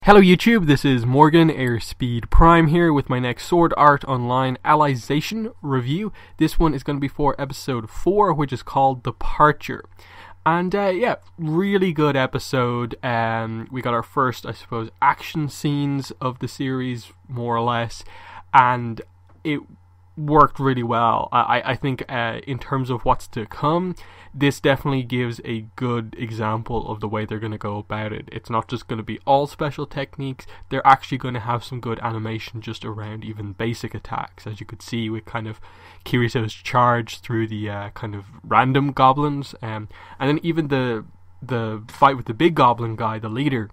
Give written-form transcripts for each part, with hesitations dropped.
Hello YouTube, this is Morgan, Airspeed Prime here with my next Sword Art Online Alicization review. This one is going to be for episode 4, which is called Departure. And yeah, really good episode. We got our first, I suppose, action scenes of the series, more or less, and it worked really well. I think in terms of what's to come, this definitely gives a good example of the way they're going to go about it. It's not just going to be all special techniques, they're actually going to have some good animation just around even basic attacks, as you could see with kind of Kirito's charge through the kind of random goblins, and then even the fight with the big goblin guy, the leader.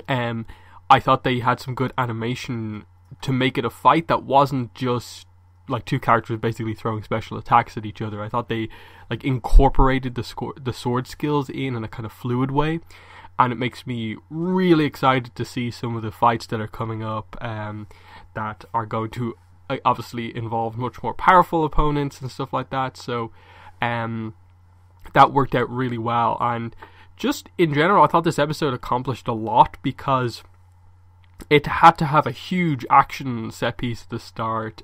I thought they had some good animation to make it a fight that wasn't just like two characters basically throwing special attacks at each other. I thought they like incorporated the sword skills in a kind of fluid way, and it makes me really excited to see some of the fights that are coming up that are going to obviously involve much more powerful opponents and stuff like that. So that worked out really well, and just in general I thought this episode accomplished a lot because it had to have a huge action set piece at the start,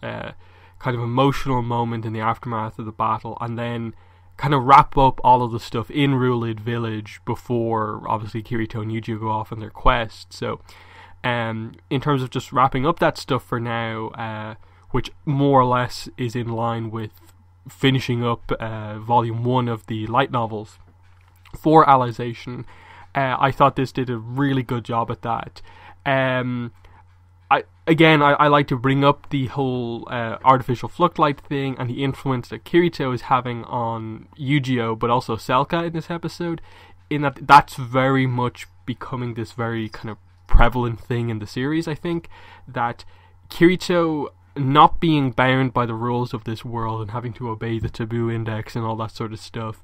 kind of emotional moment in the aftermath of the battle, and then kind of wrap up all of the stuff in Rulid Village before obviously Kirito and Yujiro go off on their quest. So in terms of just wrapping up that stuff for now, which more or less is in line with finishing up volume 1 of the light novels for Alicization, I thought this did a really good job at that. I like to bring up the whole artificial fluctlight thing and the influence that Kirito is having on Yujiro, but also Selka in this episode, in that that's very much becoming this very kind of prevalent thing in the series. I think that Kirito not being bound by the rules of this world and having to obey the taboo index and all that sort of stuff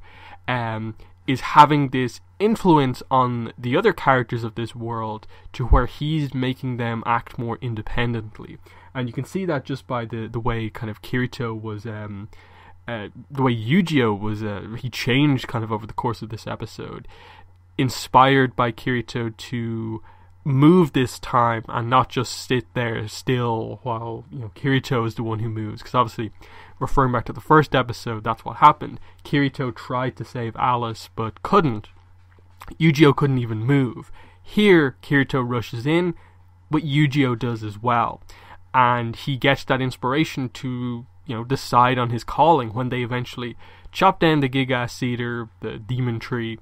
is having this influence on the other characters of this world to where he's making them act more independently. And you can see that just by the way kind of Kirito was, the way Yujiro was, he changed kind of over the course of this episode, inspired by Kirito to move this time and not just sit there still while, you know, Kirito is the one who moves. Because obviously, referring back to the first episode, that's what happened. Kirito tried to save Alice but couldn't. Yujiro couldn't even move. Here, Kirito rushes in, but Yujiro does as well, and he gets that inspiration to, you know, decide on his calling. When they eventually chop down the Gigas Cedar, the demon tree,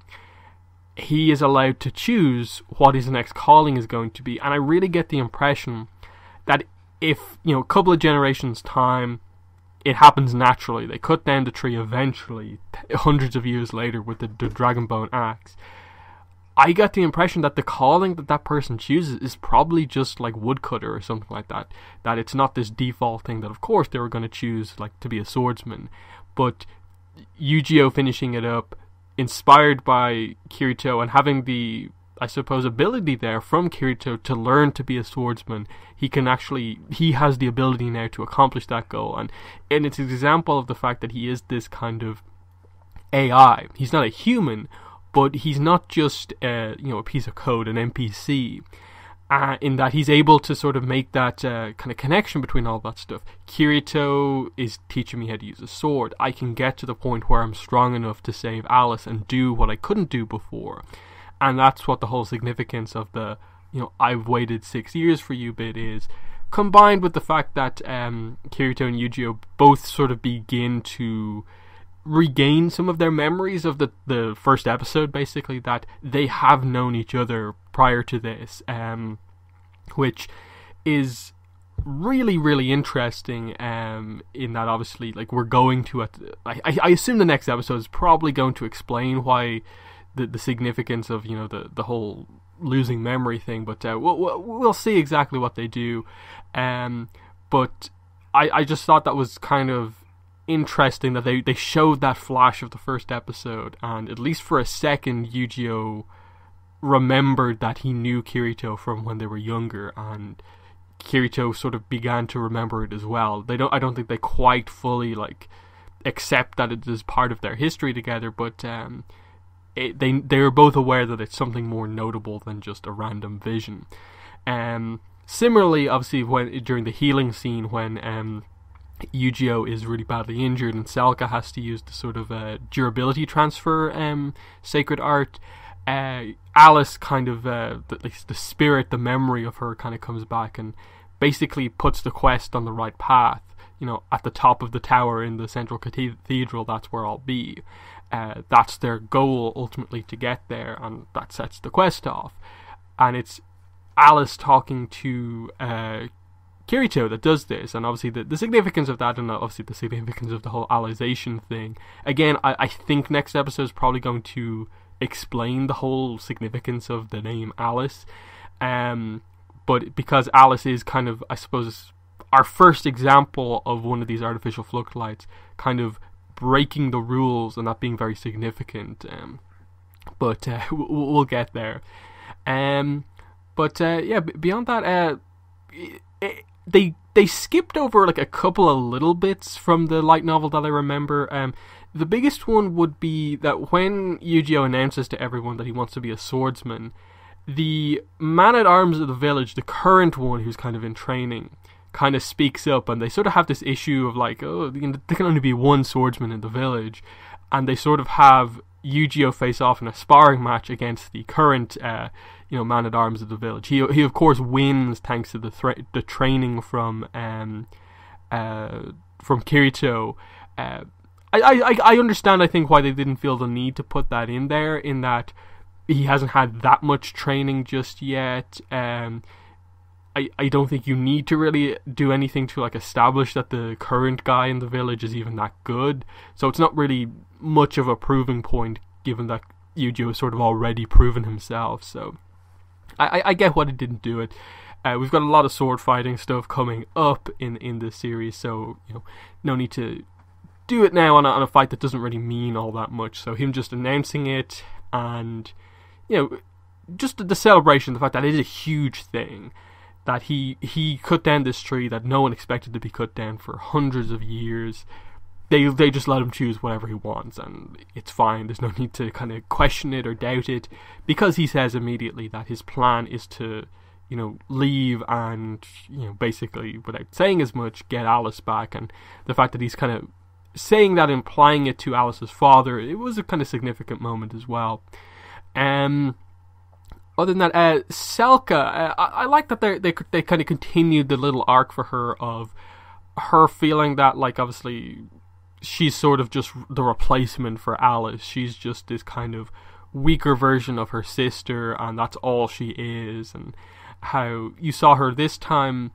he is allowed to choose what his next calling is going to be. And I really get the impression that if, you know, a couple of generations time, it happens naturally. They cut down the tree eventually, hundreds of years later, with the Dragonbone axe. I got the impression that the calling that person chooses is probably just like woodcutter or something like that. That it's not this default thing that, of course, they were going to choose like to be a swordsman. But Yujiro finishing it up, inspired by Kirito and having the, I suppose, ability there from Kirito to learn to be a swordsman, he has the ability now to accomplish that goal. And it's an example of the fact that he is this kind of AI. He's not a human, but he's not just a piece of code, an NPC, in that he's able to sort of make that kind of connection between all that stuff. Kirito is teaching me how to use a sword. I can get to the point where I'm strong enough to save Alice and do what I couldn't do before. And that's what the whole significance of the, you know, I've waited 6 years for you bit is, combined with the fact that Kirito and Yujiro both sort of begin to regain some of their memories of the first episode, basically, that they have known each other prior to this, which is really, really interesting, in that obviously, like, we're going to, I assume the next episode is probably going to explain why the significance of, you know, the whole losing memory thing, but we'll see exactly what they do. But I just thought that was kind of interesting that they showed that flash of the first episode, and at least for a second Yujiro remembered that he knew Kirito from when they were younger, and Kirito sort of began to remember it as well. I don't think they quite fully like accept that it is part of their history together, but they are both aware that it's something more notable than just a random vision. Similarly, obviously, during the healing scene when Yu-Gi-Oh is really badly injured and Selka has to use the sort of durability transfer sacred art, Alice kind of the spirit, the memory of her kind of comes back and basically puts the quest on the right path. At the top of the tower in the central cathedral, that's where I'll be. That's their goal ultimately, to get there, and that sets the quest off. And it's Alice talking to Kirito that does this, and obviously the significance of that, and obviously the significance of the whole Alicization thing. Again, I think next episode is probably going to explain the whole significance of the name Alice, but because Alice is kind of, I suppose, our first example of one of these artificial floodlights kind of breaking the rules and that being very significant, but we'll get there. Beyond that, they skipped over like a couple of little bits from the light novel that I remember. The biggest one would be that when Yu-Gi-Oh announces to everyone that he wants to be a swordsman, the man-at-arms of the village, the current one who's kind of in training, kind of speaks up, and they sort of have this issue of like, there can only be one swordsman in the village, and they sort of have Yu-Gi-Oh face off in a sparring match against the current man-at-arms of the village. He of course wins thanks to the training from Kirito. I understand, I think, why they didn't feel the need to put that in there, in that he hasn't had that much training just yet. I don't think you need to really do anything to like establish that the current guy in the village is even that good. So it's not really much of a proving point, given that Yu-Gi-Oh has sort of already proven himself. So I get why they didn't do it. We've got a lot of sword fighting stuff coming up in this series, so no need to do it now on a fight that doesn't really mean all that much. So him just announcing it, and just the celebration, the fact that it is a huge thing, that he cut down this tree that no one expected to be cut down for hundreds of years. They just let him choose whatever he wants, and it's fine. There's no need to kind of question it or doubt it, because he says immediately that his plan is to leave and basically, without saying as much, get Alice back. And the fact that he's kind of saying that, implying it to Alice's father, it was a kind of significant moment as well. Other than that, Selka, I like that they kind of continued the little arc for her of her feeling that, like, obviously she's sort of just the replacement for Alice. She's just this kind of weaker version of her sister, and that's all she is. And how you saw her this time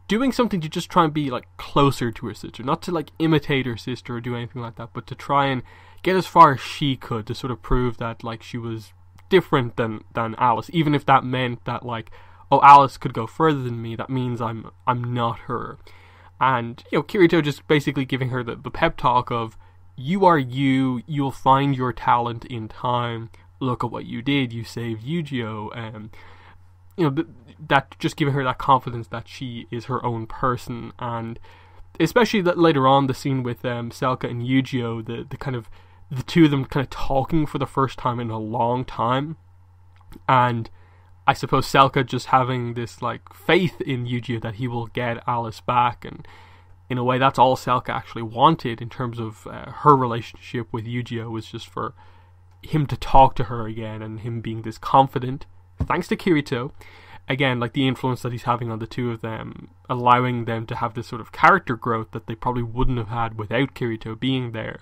doing something to just try and be like closer to her sister, not to like imitate her sister or do anything like that, but to try and get as far as she could to sort of prove that like she was different than Alice, even if that meant that like, oh, Alice could go further than me, that means I'm not her. And Kirito just basically giving her the pep talk of, you are you, you'll find your talent in time, look at what you did, you saved Yu-Gi-Oh, that just giving her that confidence that she is her own person. And especially that later on, the scene with Selka and Yu-Gi-Oh, the kind of the two of them kind of talking for the first time in a long time, and I suppose Selka just having this like faith in Yu-Gi-Oh that he will get Alice back, and in a way that's all Selka actually wanted in terms of her relationship with Yu-Gi-Oh, was just for him to talk to her again, and him being this confident, thanks to Kirito. Again, like the influence that he's having on the two of them, allowing them to have this sort of character growth that they probably wouldn't have had without Kirito being there.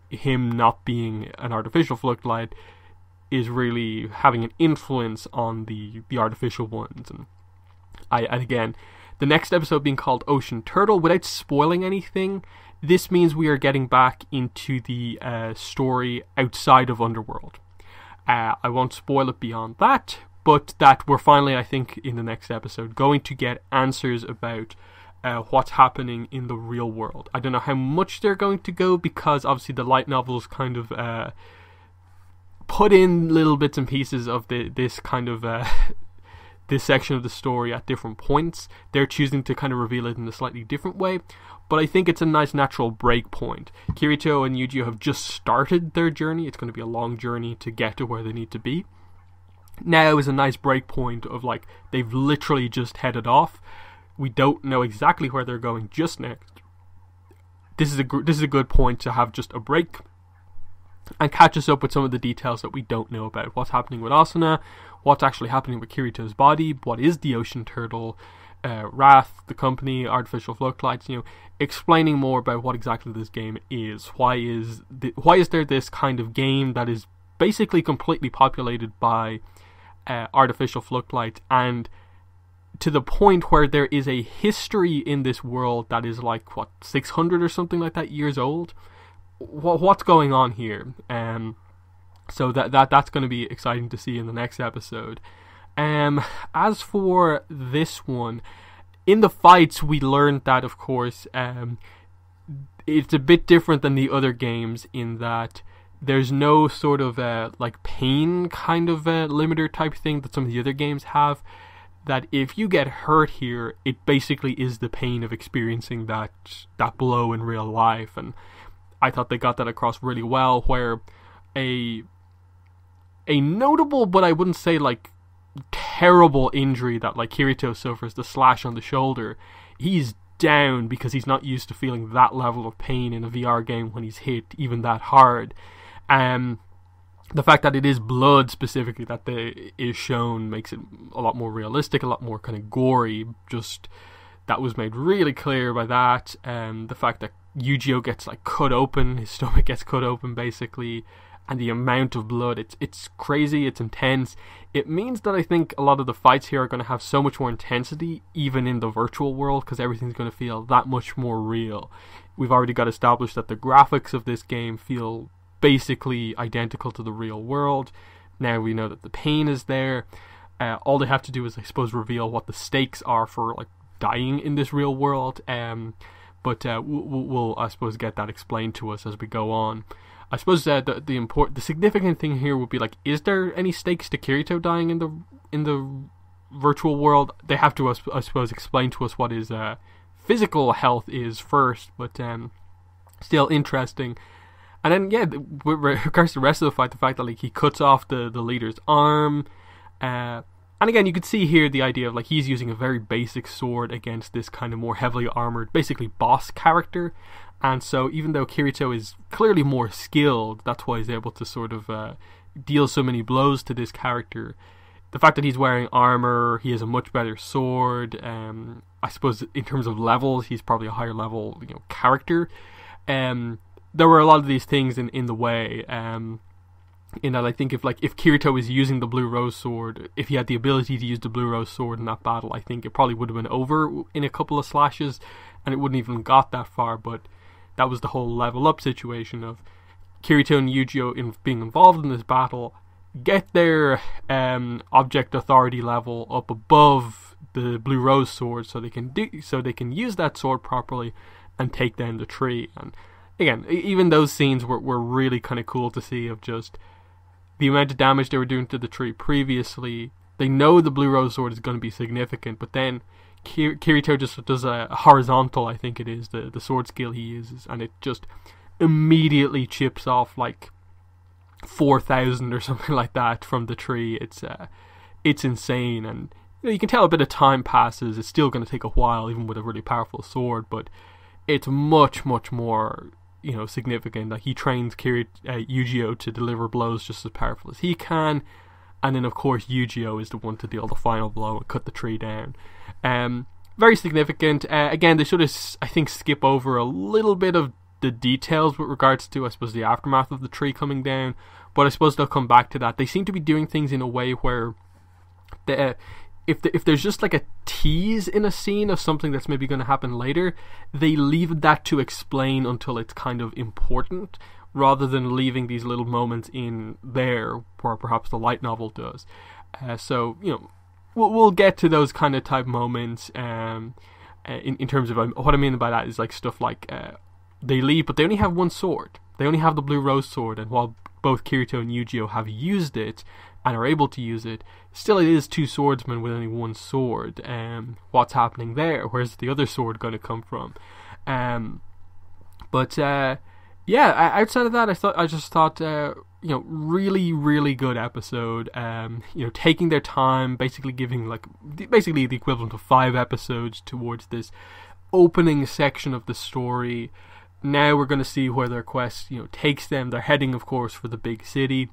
Him not being an artificial floodlight is really having an influence on the artificial ones. And again, the next episode being called Ocean Turtle, without spoiling anything, this means we are getting back into the story outside of Underworld. I won't spoil it beyond that, but that we're finally, I think, in the next episode, going to get answers about what's happening in the real world. I don't know how much they're going to go, because obviously the light novels kind of put in little bits and pieces of this kind of this section of the story at different points. They're choosing to kind of reveal it in a slightly different way, but I think it's a nice natural break point. Kirito and Yu-Gi-Oh have just started their journey. It's going to be a long journey to get to where they need to be. now is a nice break point of like they've literally just headed off. We don't know exactly where they're going just next. This is a good point to have just a break and catch us up with some of the details that we don't know about. What's happening with Asuna, what's actually happening with Kirito's body, what is the ocean turtle, Wrath, the company, artificial floodlights, explaining more about what exactly this game is. Why is there this kind of game that is basically completely populated by artificial floodlights, and to the point where there is a history in this world that is like 600 or something like that years old. What's going on here? So that's going to be exciting to see in the next episode. As for this one, in the fights we learned that, of course, it's a bit different than the other games in that there's no sort of like pain kind of limiter type thing that some of the other games have. That if you get hurt here, it basically is the pain of experiencing that blow in real life. And I thought they got that across really well, where a notable, but I wouldn't say like terrible injury that like Kirito suffers, the slash on the shoulder, he's down because he's not used to feeling that level of pain in a VR game when he's hit even that hard. The fact that it is blood specifically that is shown makes it a lot more realistic, a lot more kind of gory. Just that was made really clear by that. The fact that Yu-Gi-Oh gets like cut open, his stomach gets cut open basically, and the amount of blood, it's crazy, it's intense. It means that I think a lot of the fights here are going to have so much more intensity, even in the virtual world, because everything's going to feel that much more real. We've already got established that the graphics of this game feel basically identical to the real world. Now we know that the pain is there. All they have to do is, I suppose, reveal what the stakes are for like dying in this real world. But we'll I suppose get that explained to us as we go on. I suppose the significant thing here would be like, is there any stakes to Kirito dying in the virtual world? They have to, I suppose, explain to us what his physical health is first. But still interesting. And then, yeah, with regards to the rest of the fight, the fact that like he cuts off the leader's arm, and again, you could see here the idea of like he's using a very basic sword against this kind of more heavily armored, basically boss character. And so, even though Kirito is clearly more skilled, that's why he's able to sort of deal so many blows to this character. The fact that he's wearing armor, he has a much better sword. I suppose in terms of levels, he's probably a higher level, character. There were a lot of these things in the way, in that I think if Kirito is using the Blue Rose Sword, if he had the ability to use the Blue Rose Sword in that battle, I think it probably would have been over in a couple of slashes, and it wouldn't even got that far. But that was the whole level up situation of Kirito and Yu-Gi-Oh being involved in this battle, get their object authority level up above the Blue Rose Sword, so they can use that sword properly and take down the tree. And again, even those scenes were really kind of cool to see, of just the amount of damage they were doing to the tree previously. They know the Blue Rose Sword is going to be significant, but then Kirito just does a horizontal, I think it is, the sword skill he uses, and it just immediately chips off like 4,000 or something like that from the tree. It's insane, and you can tell a bit of time passes. It's still going to take a while, even with a really powerful sword, but it's much, much more significant. Like he trains Yu-Gi-Oh to deliver blows just as powerful as he can, and then of course Yu-Gi-Oh is the one to deal the final blow and cut the tree down. Very significant. Again, they should have, I think, skip over a little bit of the details with regards to, I suppose, the aftermath of the tree coming down, but I suppose they'll come back to that. They seem to be doing things in a way where if there's just like a tease in a scene of something that's maybe going to happen later, they leave that to explain until it's kind of important, rather than leaving these little moments in there where perhaps the light novel does. So we'll get to those kind of type moments. In terms of what I mean by that is like stuff like they leave, but they only have one sword. They only have the Blue Rose Sword, and while both Kirito and Yu-Gi-Oh have used it and are able to use it, still it is two swordsmen with only one sword. What's happening there? Where's the other sword going to come from? Outside of that, I just thought really, really good episode. Taking their time, basically giving basically the equivalent of 5 episodes towards this opening section of the story. Now we're going to see where their quest, takes them. They're heading, of course, for the big city.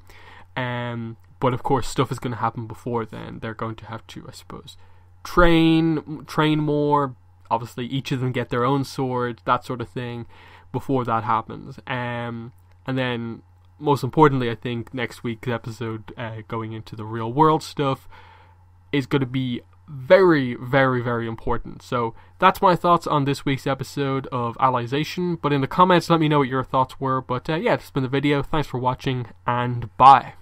But of course, stuff is going to happen before then. They're going to have to, I suppose, train more. Obviously, each of them get their own swords, that sort of thing, before that happens. And then, most importantly, I think next week's episode, going into the real world stuff, is going to be very, very, very important. So that's my thoughts on this week's episode of Alicization. But in the comments, let me know what your thoughts were. But yeah, this has been the video. Thanks for watching, and bye.